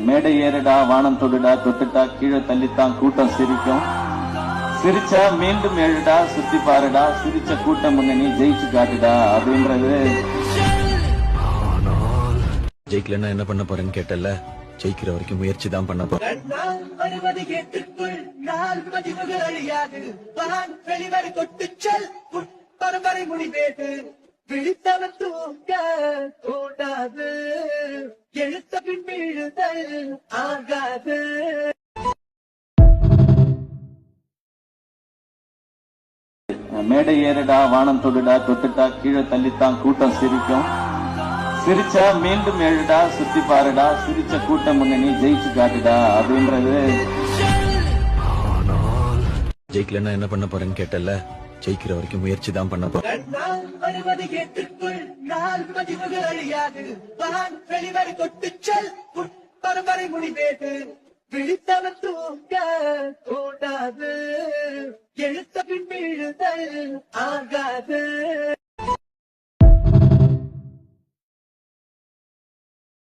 மேடை ஏறுடா வானம் தொடுடா தொட்டுட்டா கீழே தள்ளித்தான் கூட்டம் சிரிக்கும். சிரிச்சா மீண்டும் எழுடா சுத்தி பாருடா சிரிச்ச கூட்டம் முன்னணி ஜெயிச்சு காட்டுடா அப்படின்றது. ஜெயிக்கலன்னா என்ன பண்ண போறேன்னு கேட்டல, ஜெயிக்கிற வரைக்கும் முயற்சி தான் பண்ண போறேன். பரம்பரை முடிவேது விழித்தவன் தூங்க கூடாது, எழுத்த பின் விழுதல் ஆகாது. மேடை ஏறுடா வானம் தொடுடா தொட்டுட்டா கீழே தள்ளித்தான் கூட்டம் சிரிக்கும். சிரிச்சா மீண்டும் எழுடா சுத்தி பாருடா சிரிச்ச கூட்டம் முன்னணி ஜெயிச்சு காட்டுடா அப்படின்றது. ஜெயிக்கலன்னா என்ன பண்ண போறேன்னு கேட்டல, ஜெயிக்கிற வரைக்கும் முயற்சி தான் பண்ண போறேன். பரம்பரை முடிவேது விழித்தவன் தூங்க கூடாது, எழுத்த பின் விழுதல் ஆகாது.